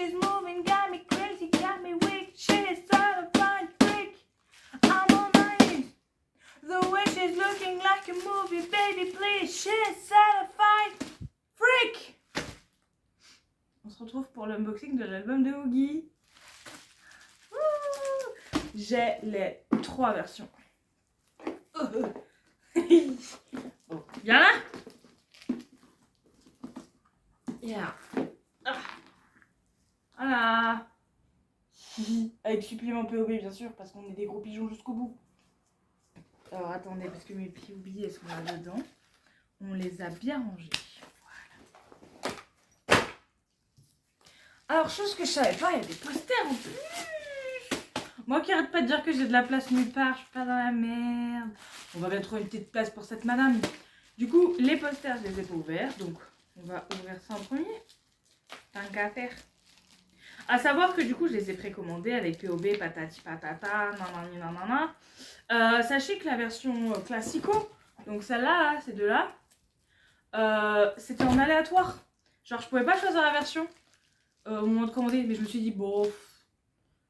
she's moving, got me crazy, got me weak. She's such a fine freak. I'm on my knees. The way she's looking like a movie, baby, please. She's such a fine freak. On se retrouve pour l'unboxing de l'album de Oogie. J'ai les 3 versions. Bon, viens là. Yeah. Ah. Voilà. Avec supplément POB bien sûr, parce qu'on est des gros pigeons jusqu'au bout. Alors attendez, parce que mes POB elles sont là dedans. On les a bien rangés. Voilà. Alors chose que je savais pas, il y a des posters en plus. Moi qui arrête pas de dire que j'ai de la place nulle part, je suis pas dans la merde. On va bien trouver une petite place pour cette madame. Du coup, les posters, je les ai pas ouverts, donc on va ouvrir ça en premier. Tant qu'à faire. À savoir que du coup, je les ai précommandés avec POB, patati patata, nanani nanana. Sachez que la version classico, donc celle-là, là, ces deux-là, c'était en aléatoire. Genre, je pouvais pas choisir la version au moment de commander, mais je me suis dit, bon...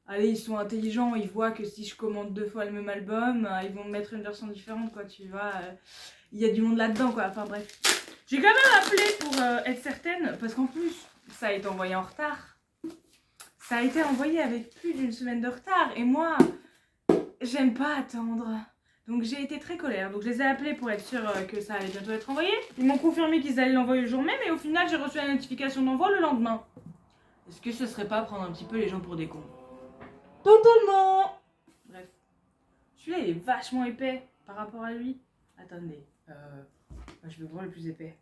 Allez, ils sont intelligents, ils voient que si je commande 2 fois le même album, ils vont me mettre une version différente, quoi, tu vois. Il y a du monde là-dedans, quoi, enfin bref. J'ai quand même appelé pour être certaine, parce qu'en plus, ça a été envoyé en retard. Ça a été envoyé avec plus d'une semaine de retard, et moi, j'aime pas attendre. Donc j'ai été très colère, donc je les ai appelés pour être sûre que ça allait bientôt être envoyé. Ils m'ont confirmé qu'ils allaient l'envoyer le jour même, et au final, j'ai reçu la notification d'envoi le lendemain. Est-ce que ce serait pas prendre un petit peu les gens pour des cons ? Totalement. Bref. Celui-là, il est vachement épais par rapport à lui. Attendez. Je vais voir le plus épais.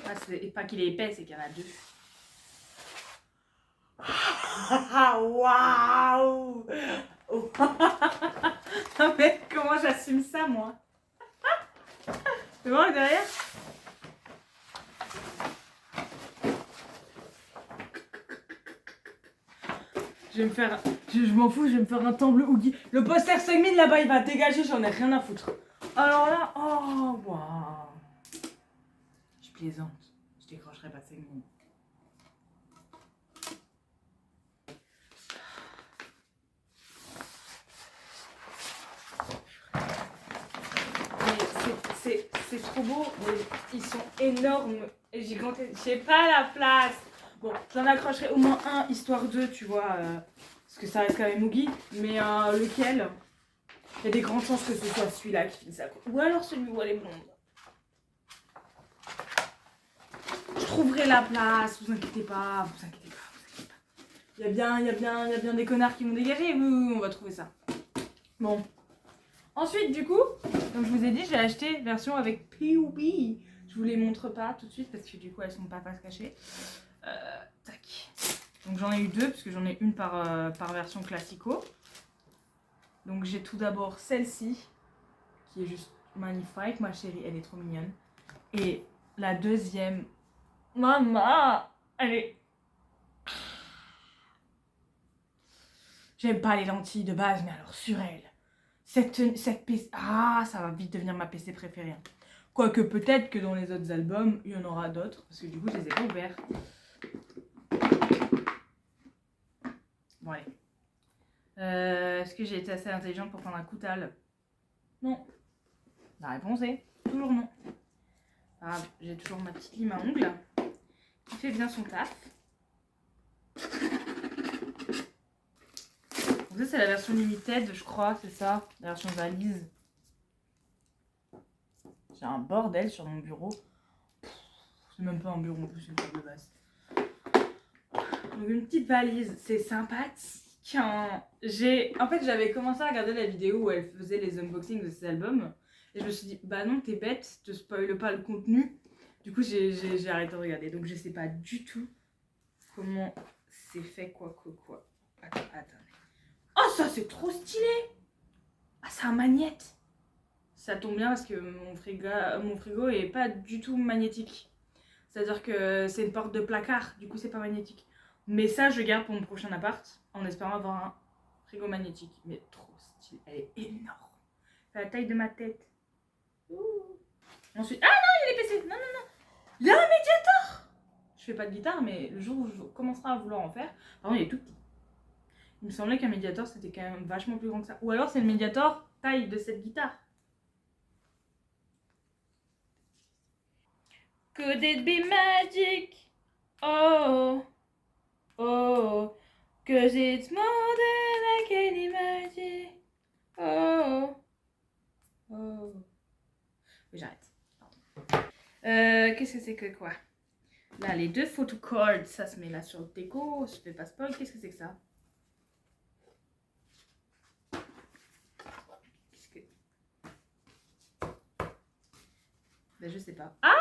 Ah, c'est pas qu'il est épais, c'est qu'il y en a 2. Waouh. Non mais comment j'assume ça, moi? Tu vois derrière? Je vais me faire... Je m'en fous, je vais me faire un temple Oogie. Le poster 5000 là-bas, il va dégager, j'en ai rien à foutre. Alors là, oh, waouh. Je plaisante. Je décrocherai pas 5000. C'est trop beau, mais ils sont énormes et gigantesques. J'ai pas la place. Bon, j'en accrocherai au moins un, histoire de, tu vois, parce que ça reste quand même Oogie. Mais lequel? Il y a des grandes chances que ce soit celui-là qui finisse ça. Ou alors celui où elle est blonde. Je trouverai la place, vous inquiétez pas, vous inquiétez pas, vous inquiétez pas. Il y a bien des connards qui vont dégager, oui, on va trouver ça. Bon. Ensuite, du coup, comme je vous ai dit, j'ai acheté version avec POB. Je vous les montre pas tout de suite parce que du coup, elles sont pas face cachée. Tac. Donc j'en ai eu 2 parce que j'en ai une par version classico. Donc j'ai tout d'abord celle-ci qui est juste magnifique, ma chérie, elle est trop mignonne. Et la deuxième, maman, elle est... J'aime pas les lentilles de base, mais alors sur elle. Cette PC... Ah, ça va vite devenir ma PC préférée. Quoique peut-être que dans les autres albums, il y en aura d'autres. Parce que du coup, je les ai pas ouverts. Bon, allez. Est-ce que j'ai été assez intelligente pour prendre un coutal? Non. La réponse est toujours non. Ah, j'ai toujours ma petite lime à ongles. Qui fait bien son taf. Ça, c'est la version limited, je crois, c'est ça, la version valise. J'ai un bordel sur mon bureau. C'est même pas un bureau en plus, c'est une table de base. Donc une petite valise, c'est sympathique. Hein. En fait, j'avais commencé à regarder la vidéo où elle faisait les unboxings de ses albums. Et je me suis dit, bah non, t'es bête, te spoil pas le contenu. Du coup, j'ai arrêté de regarder. Donc je sais pas du tout comment c'est fait quoi. Attendez. Oh, ça c'est trop stylé! Ah, c'est un magnète! Ça tombe bien parce que mon frigo est pas du tout magnétique. C'est-à-dire que c'est une porte de placard, du coup c'est pas magnétique. Mais ça, je garde pour mon prochain appart, en espérant avoir un frigo magnétique. Mais trop stylé, elle est énorme. C'est la taille de ma tête. Ouh. Ensuite, ah non, il y a les PC! Non. Il y a un médiator! fais pas de guitare, mais le jour où je commencerai à vouloir en faire, par contre il est tout petit. Il me semblait qu'un Mediator c'était quand même vachement plus grand que ça. Ou alors c'est le Mediator taille de cette guitare. Could it be magic? Oh, oh, cause it's more than I can imagine. Oh, oh. Oui, j'arrête. Qu'est-ce que c'est que quoi? Là, les 2 photocards, ça se met là sur le déco. Je fais pas spoil. Qu'est-ce que c'est que ça? Qu'est-ce que... Ben, je sais pas. Ah!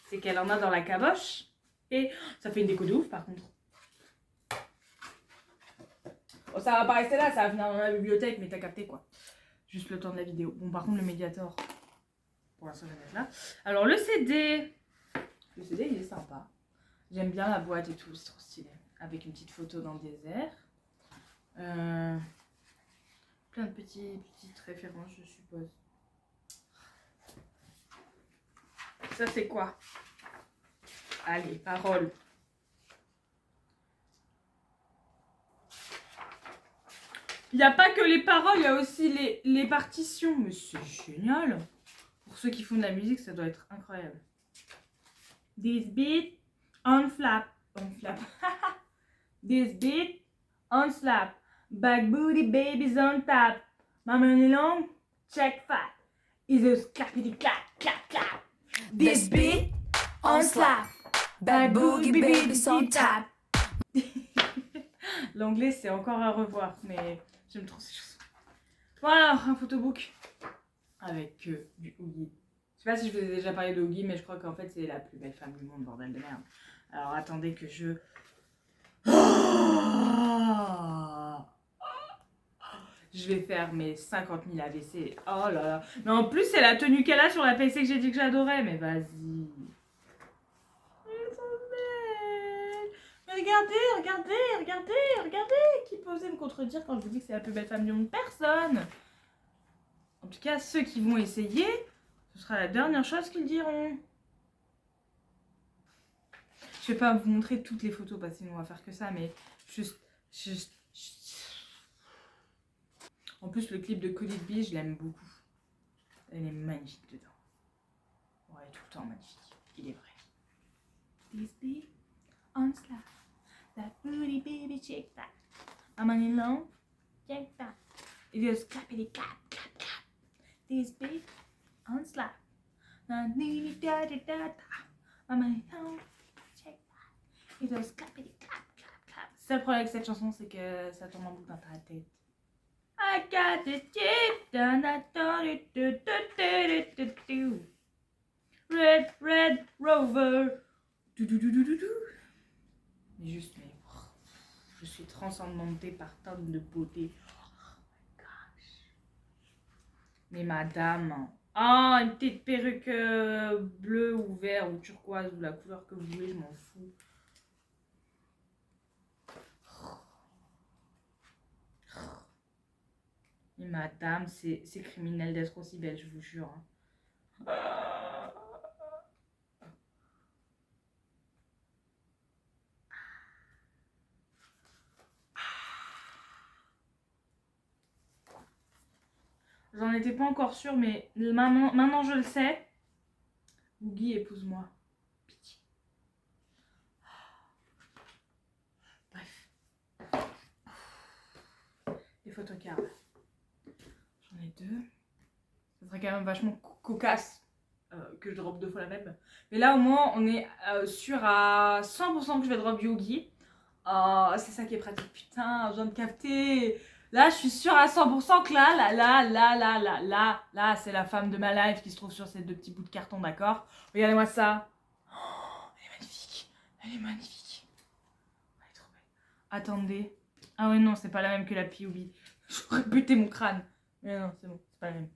C'est qu'elle en a dans la caboche. Et ça fait une déco de ouf, par contre. Bon, ça va pas rester là, ça va venir dans la bibliothèque, mais t'as capté, quoi. Juste le temps de la vidéo. Bon, par contre, le Mediator, pour l'instant, je vais mettre là. Alors, le CD, il est sympa. J'aime bien la boîte et tout, c'est trop stylé. Avec une petite photo dans le désert. Plein de petites références, je suppose. Ça, c'est quoi? Allez, paroles. Il n'y a pas que les paroles, il y a aussi les partitions. Mais c'est génial. Pour ceux qui font de la musique, ça doit être incroyable. This beat on flap. On flap. This beat on slap. Back booty babies on tap. My money long, check fat. Is a clappity clap, clap, clap. This beat on slap. Back booty babies on tap. L'anglais, c'est encore à revoir, mais j'aime trop ces choses. Voilà, un photobook avec du Oogie. Je sais pas si je vous ai déjà parlé de Oogie, mais je crois qu'en fait, c'est la plus belle femme du monde, bordel de merde. Alors, attendez que je... Je vais faire mes 50 000 AVC. Oh là là. Mais en plus, c'est la tenue qu'elle a sur la PC que j'ai dit que j'adorais. Mais vas-y. Elles sont belles. Mais regardez. Qui peut oser me contredire quand je vous dis que c'est la plus belle femme du monde? Personne. En tout cas, ceux qui vont essayer, ce sera la dernière chose qu'ils diront. Je vais pas vous montrer toutes les photos parce que sinon on va faire que ça, mais juste. En plus, le clip de Could It Be, je l'aime beaucoup. Elle est magnifique dedans. Ouais, tout le temps magnifique. Il est vrai. This beat on slap. That booty baby shake that. I'm on it long, shake that. It just clappity clap, clap, clap. This beat on slap. Na ni da da da da. I'm on it long, shake that. It just clappity clap, clap, clap. Le seul problème avec cette chanson, c'est que ça tombe en boucle dans ta tête. I got the chip down, I thought it do. Red Rover. Mais juste, mais je suis transcendantée par tant de beauté. Oh my gosh. Mais madame, ah, une petite perruque bleue ou vert ou turquoise ou la couleur que vous voulez, je m'en fous. Et madame, c'est criminel d'être aussi belle, je vous jure. J'en étais pas encore sûre, mais maintenant je le sais. Oogie, épouse-moi. Pitié. Bref. Les photocards. J'en ai 2. Ça serait quand même vachement cocasse que je drop 2 fois la même. Mais là, au moins, on est sûr à 100% que je vais drop du Oogie. C'est ça qui est pratique. Putain, je viens de capter. Là, je suis sûre à 100% que là, c'est la femme de ma life qui se trouve sur ces 2 petits bouts de carton, d'accord? Regardez-moi ça. Oh, elle est magnifique. Elle est magnifique. Elle est trop belle. Attendez. Ah ouais, non, c'est pas la même que la POV. J'aurais buté mon crâne. Mais non, c'est bon, c'est pas la même.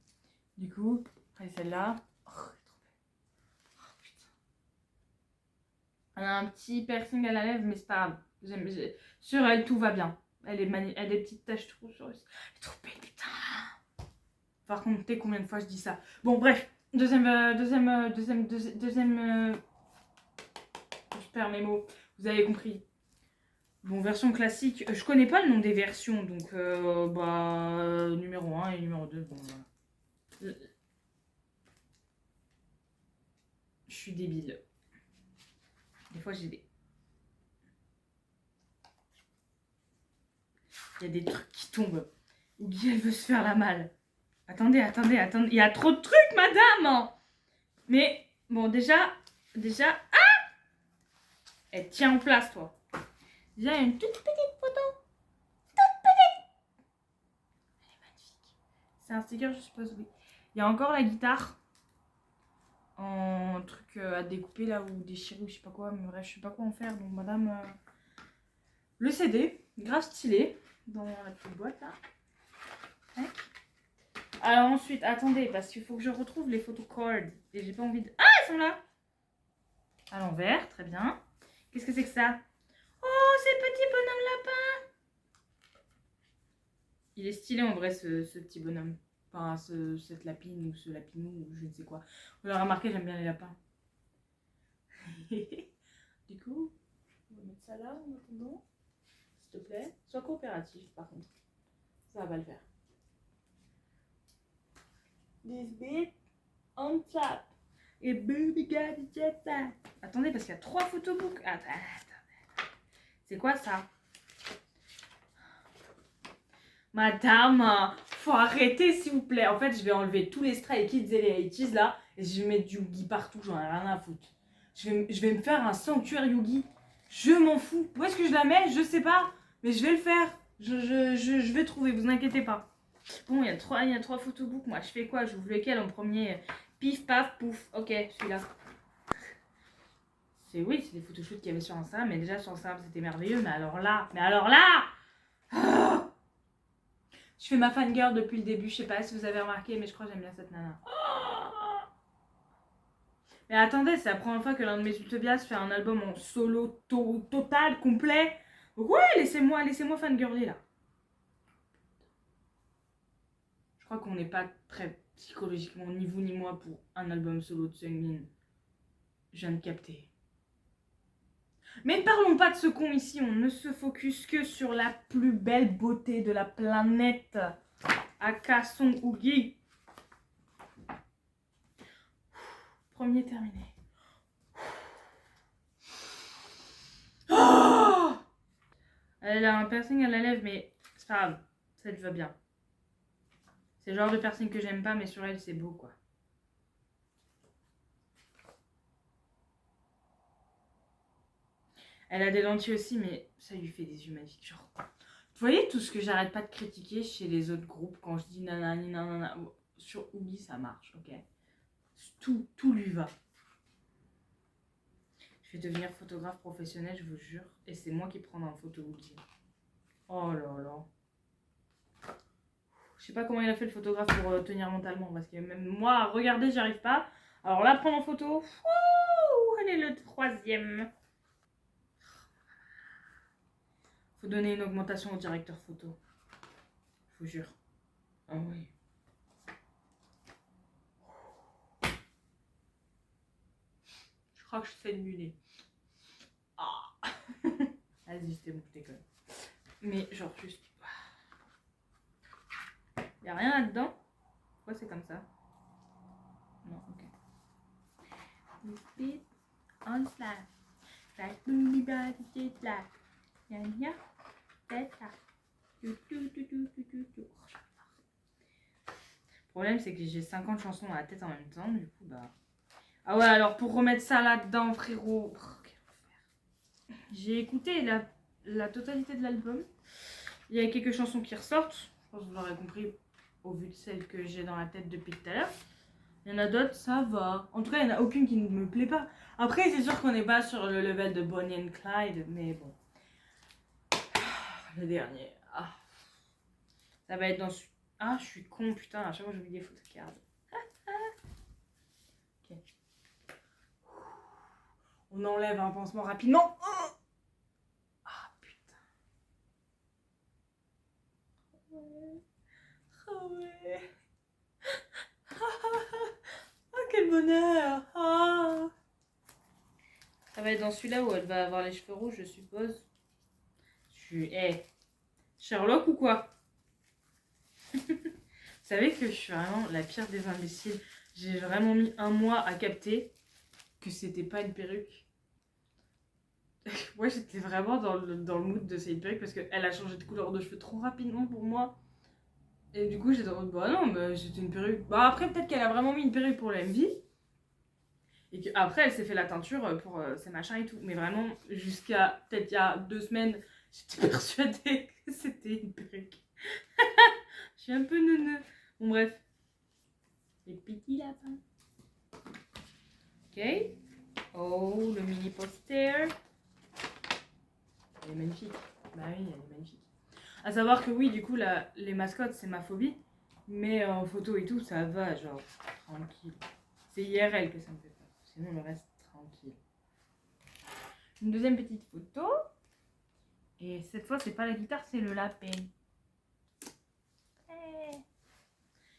Du coup, après celle-là. Oh, elle est trop belle. Oh, putain. Elle a un petit piercing à la lèvre, mais c'est pas grave. Sur elle, tout va bien. Elle a des petites taches trop sur elle. Elle est trop belle, putain. Par contre, t'es combien de fois je dis ça? Bon, bref. Je perds mes mots. Vous avez compris. Bon, version classique. Je connais pas le nom des versions, donc numéro 1 et numéro 2. Bon, voilà. Je suis débile. Des fois, j'ai des... Il y a des trucs qui tombent. Guy, elle veut se faire la malle. Attendez. Il y a trop de trucs, madame. Mais, bon, déjà... Ah, elle tient en place, toi. Déjà, il y a une toute petite photo. Toute petite. Elle est magnifique. C'est un sticker, je suppose, oui. Il y a encore la guitare. En truc à découper, là, ou déchirer, ou je sais pas quoi. Mais bref, je sais pas quoi en faire. Donc, madame... Le CD, grave stylé. Dans la petite boîte, là. Tac. Alors ensuite, attendez, parce qu'il faut que je retrouve les photocards. Et j'ai pas envie de... Ah, elles sont là. À l'envers, très bien. Qu'est-ce que c'est que ça? Oh, c'est le petit bonhomme lapin. Il est stylé en vrai, ce petit bonhomme. Enfin, cette lapine ou ce lapinou ou je ne sais quoi. Vous l'aurez remarqué, j'aime bien les lapins. Du coup, on va mettre ça là en attendant. S'il te plaît. Sois coopératif, par contre. Ça va pas le faire. This bit on top. Et baby got a jetpack. Attendez, parce qu'il y a 3 photobooks. Attends. C'est quoi ça? Madame, faut arrêter s'il vous plaît. En fait, je vais enlever tous les Stray Kids et les 80s là. Et je vais mettre du Yugi partout, j'en ai rien à foutre. Je vais me faire un sanctuaire Yugi. Je m'en fous. Où est-ce que je la mets? Je sais pas. Mais je vais le faire. Je vais trouver, vous inquiétez pas. Bon, il y a 3 photobooks. Moi, je fais quoi? J'ouvre lequel en premier? Pif, paf, pouf. Ok, celui-là. Oui, c'est des photoshoots qu'il y avait sur Instagram. Mais déjà, sur Instagram, c'était merveilleux. Mais alors là ah, je fais ma fangirl depuis le début. Je sais pas si vous avez remarqué, mais je crois que j'aime bien cette nana. Mais attendez, c'est la première fois que l'un de mes ultibias fait un album en solo total, complet. Donc ouais, laissez-moi fangirler là. Je crois qu'on n'est pas très psychologiquement, ni vous ni moi, pour un album solo de Seungmin. Je viens de capter. Mais ne parlons pas de ce con ici, on ne se focus que sur la plus belle beauté de la planète. Aka Song Oogi. Premier terminé. Oh, elle a un piercing à la lèvre, mais c'est pas grave, ça lui va bien. C'est le genre de piercing que j'aime pas, mais sur elle, c'est beau, quoi. Elle a des lentilles aussi, mais ça lui fait des yeux magnifiques. Genre, vous voyez tout ce que j'arrête pas de critiquer chez les autres groupes quand je dis nanani nanana. Sur Oogi, ça marche, ok. Tout lui va. Je vais devenir photographe professionnel, je vous jure. Et c'est moi qui prends en photo Oogi. Oh là là. Je sais pas comment il a fait le photographe pour tenir mentalement. Parce que même moi, à regarder, j'y arrive pas. Alors là, prendre en photo. Elle est le 3e. Faut donner une augmentation au directeur photo. Je vous jure. Ah oui. Je crois que je sais nulé. Ah. Vas-y, c'était bon, je déconne. Mais genre juste... Y'a rien là-dedans? Pourquoi c'est comme ça? Non, ok. Speed on slap. Like booty body slap. Y'a tête là. Le problème, c'est que j'ai 50 chansons dans la tête en même temps, du coup, bah... Ah ouais, alors pour remettre ça là-dedans, frérot... J'ai écouté la totalité de l'album. Il y a quelques chansons qui ressortent. Je pense que vous l'aurez compris au vu de celles que j'ai dans la tête depuis tout à l'heure. Il y en a d'autres, ça va. En tout cas, il n'y en a aucune qui ne me plaît pas. Après, c'est sûr qu'on n'est pas sur le level de Bonnie and Clyde, mais bon. Le dernier. Ah. Ça va être dans... Ah, je suis con, putain. À chaque fois, j'oublie des photocards. Ok. On enlève un pansement rapidement. Ah, putain. Ouais. Ah ouais. bonheur. Ah. Ça va être dans celui-là où elle va avoir les cheveux rouges, je suppose. Sherlock ou quoi? Vous savez que je suis vraiment la pire des imbéciles. J'ai vraiment mis 1 mois à capter que c'était pas une perruque. Moi, j'étais vraiment dans le mood de cette perruque parce qu'elle a changé de couleur de cheveux trop rapidement pour moi. Et du coup, j'étais en mode, bah non, bah, c'était une perruque. Bah après, peut-être qu'elle a vraiment mis une perruque pour le MV. Et qu'après, elle s'est fait la teinture pour ses machins et tout. Mais vraiment, jusqu'à peut-être il y a 2 semaines, j'étais persuadée que c'était une perruque. Je suis un peu neuneux. Bon, bref. Les petits lapins. Ok. Oh, le mini poster. Elle est magnifique. Bah oui, elle est magnifique. À savoir que oui, du coup, les mascottes, c'est ma phobie. Mais en photo et tout, ça va, genre, tranquille. C'est IRL que ça me fait peur. Sinon, le reste, tranquille. Une deuxième petite photo. Et cette fois, c'est pas la guitare, c'est le lapin.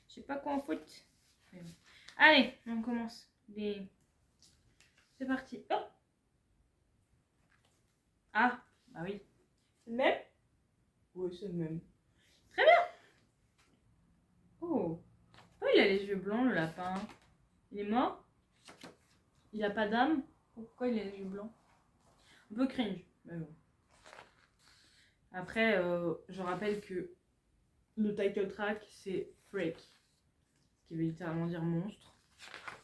Je sais pas quoi en foutre. Allez, on commence. C'est parti. Oh, ah, bah oui. C'est le même? Oui, c'est le même. Très bien. Oh. Oh, il a les yeux blancs, le lapin. Il est mort? Il a pas d'âme? Pourquoi il a les yeux blancs? Un peu cringe, mais bon. Après, je rappelle que le title track, c'est Freak, ce qui veut littéralement dire monstre,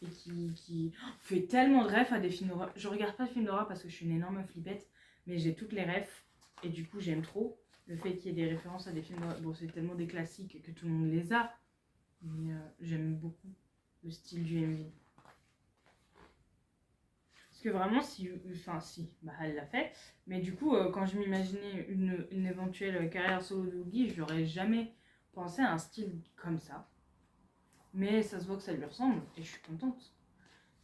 et qui fait tellement de refs à des films d'horreur. Je regarde pas de films d'horreur parce que je suis une énorme flippette, mais j'ai toutes les refs, et du coup j'aime trop le fait qu'il y ait des références à des films d'horreur. Bon, c'est tellement des classiques que tout le monde les a, mais j'aime beaucoup le style du MV. Parce que vraiment, bah, elle l'a fait, mais du coup, quand je m'imaginais une éventuelle carrière solo de Oogie, je n'aurais jamais pensé à un style comme ça. Mais ça se voit que ça lui ressemble, et je suis contente.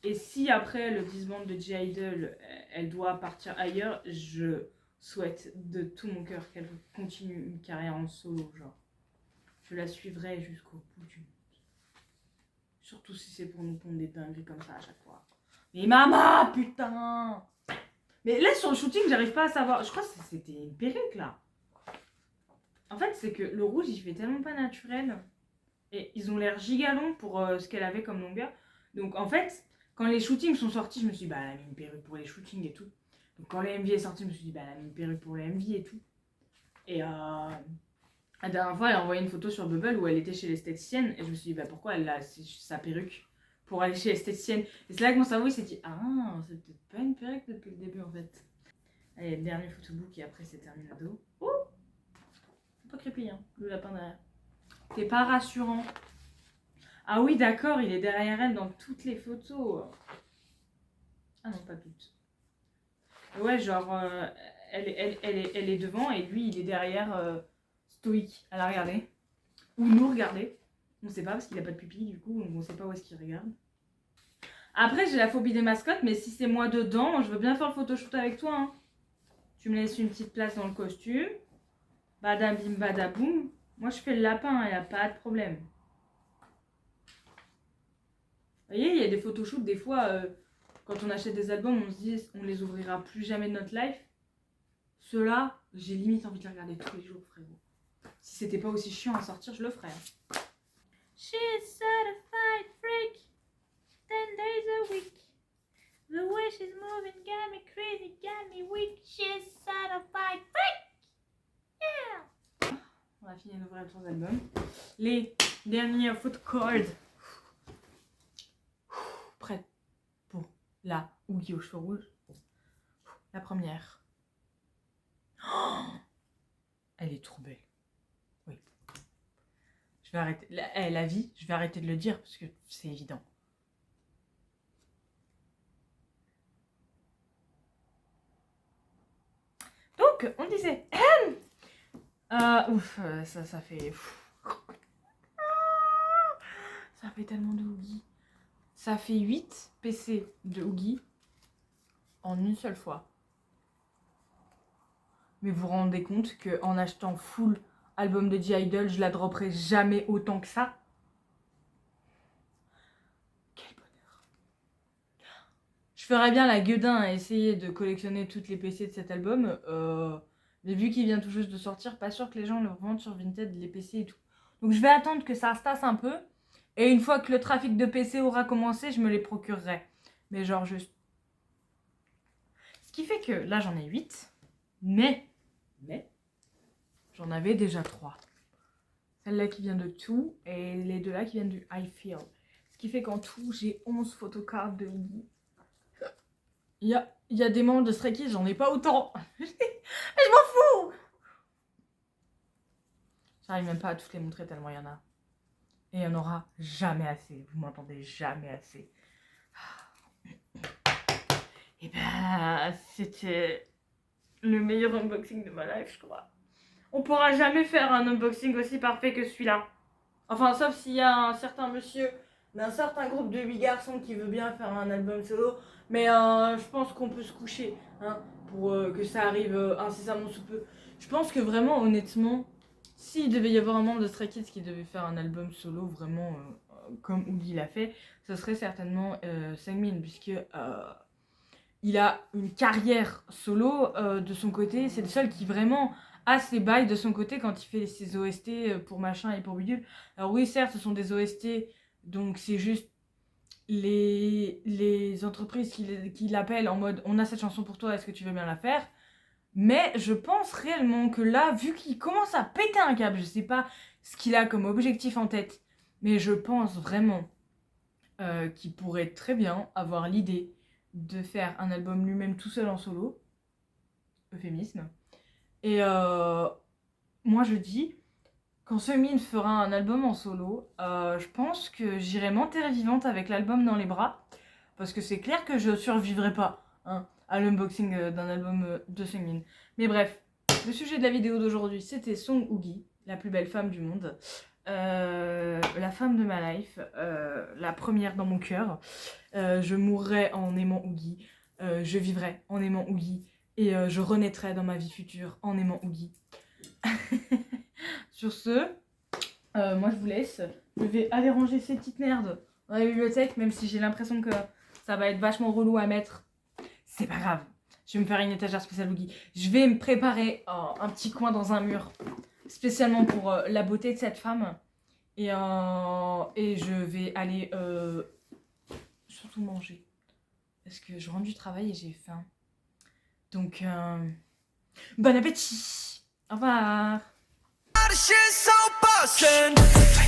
Et si après le disband de J-Idol, elle doit partir ailleurs, je souhaite de tout mon cœur qu'elle continue une carrière en solo, genre. Je la suivrai jusqu'au bout du monde. Surtout si c'est pour nous pondre des dingueries comme ça à chaque fois. Mais maman, putain! Mais là, sur le shooting, j'arrive pas à savoir. Je crois que c'était une perruque, là. En fait, c'est que le rouge, il fait tellement pas naturel. Et ils ont l'air gigalongs pour ce qu'elle avait comme longueur. Donc, en fait, quand les shootings sont sortis, je me suis dit, bah, elle a mis une perruque pour les shootings et tout. Donc, quand le MV est sorti, je me suis dit, bah, elle a mis une perruque pour le MV et tout. Et la dernière fois, elle a envoyé une photo sur Bubble où elle était chez l'esthéticienne. Et je me suis dit, bah, pourquoi elle a sa perruque pour aller chez l'esthéticienne? Et c'est là que mon cerveau s'est dit, ah, c'est peut-être pas une perruque depuis le début en fait. Allez, le dernier photobook et après c'est terminado. Oh, c'est pas creepy, hein, le lapin derrière. C'est pas rassurant. Ah oui, d'accord, il est derrière elle dans toutes les photos. Ah non, pas toutes. Ouais, genre, elle est devant et lui, il est derrière, stoïque, à la regarder. Ou nous regarder. On sait pas parce qu'il a pas de pupille, du coup, on sait pas où est-ce qu'il regarde. Après, j'ai la phobie des mascottes, mais si c'est moi dedans, je veux bien faire le photoshoot avec toi. Hein. Tu me laisses une petite place dans le costume. Badabim, badaboum. Moi, je fais le lapin, il n'y a pas de problème. Vous voyez, il y a des photoshoots, des fois, quand on achète des albums, on se dit, on les ouvrira plus jamais de notre life. Ceux-là, j'ai limite envie de les regarder tous les jours, frérot. Si c'était pas aussi chiant à sortir, je le ferais. Hein. She's certified freak. 10 days a week. The way she's moving got me crazy, got me weak. She's certified freak. Yeah. On a fini d'ouvrir les 3 albums. Les derniers photo cards. Prête pour la Oogie aux cheveux rouges. La première. Oh, elle est trop belle. Oui. Je vais arrêter. La vie, je vais arrêter de le dire parce que c'est évident. Donc, on disait. Ça fait. Ça fait tellement de Oogie. Ça fait 8 PC de Oogie en une seule fois. Mais vous vous rendez compte qu'en achetant full album de J-Idol, je la dropperai jamais autant que ça? Quel bonheur. Je ferais bien la gueudin à essayer de collectionner toutes les PC de cet album. Mais vu qu'il vient tout juste de sortir, pas sûr que les gens le revendent sur Vinted, les PC et tout. Donc je vais attendre que ça se tasse un peu. Et une fois que le trafic de PC aura commencé, je me les procurerai. Mais genre juste. Ce qui fait que là j'en ai 8. Mais j'en avais déjà 3. Celle-là qui vient de Tout et les deux là qui viennent du I Feel. Ce qui fait qu'en tout, j'ai 11 photocards de Oogie. Il y a des membres de Stray Kids, j'en ai pas autant. Mais je m'en fous. J'arrive même pas à toutes les montrer tellement il y en a. Et il n'y en aura jamais assez. Vous m'entendez, jamais assez. Et ben, c'était le meilleur unboxing de ma life, je crois. On pourra jamais faire un unboxing aussi parfait que celui-là. Enfin, sauf s'il y a un certain monsieur d'un certain groupe de 8 garçons qui veut bien faire un album solo. Mais je pense qu'on peut se coucher hein, pour que ça arrive incessamment sous peu. Je pense que vraiment, honnêtement, s'il devait y avoir un membre de Stray Kids qui devait faire un album solo vraiment comme Oogie l'a fait, ce serait certainement Seungmin, puisque il a une carrière solo de son côté. C'est le seul qui vraiment a ses bails de son côté quand il fait ses OST pour machin et pour bidule. Alors oui, certes, ce sont des OST, donc c'est juste les entreprises qui l'appellent en mode on a cette chanson pour toi, est-ce que tu veux bien la faire? Mais je pense réellement que là, vu qu'il commence à péter un câble, je sais pas ce qu'il a comme objectif en tête, mais je pense vraiment qu'il pourrait très bien avoir l'idée de faire un album lui-même tout seul en solo, euphémisme. Et moi je dis, quand Seungmin fera un album en solo, je pense que j'irai m'enterrer vivante avec l'album dans les bras, parce que c'est clair que je survivrai pas hein, à l'unboxing d'un album de Seungmin. Mais bref, le sujet de la vidéo d'aujourd'hui, c'était Song Oogie, la plus belle femme du monde. La femme de ma life, la première dans mon cœur. Je mourrai en aimant Oogie, je vivrai en aimant Oogie, et je renaîtrai dans ma vie future en aimant Oogie. Sur ce, moi je vous laisse. Je vais aller ranger ces petites merdes dans la bibliothèque, même si j'ai l'impression que ça va être vachement relou à mettre. C'est pas grave. Je vais me faire une étagère spéciale Oogie. Je vais me préparer un petit coin dans un mur, spécialement pour la beauté de cette femme. Et je vais aller surtout manger. Parce que je rentre du travail et j'ai faim. Donc, bon appétit. Au revoir. Shit so bustin'.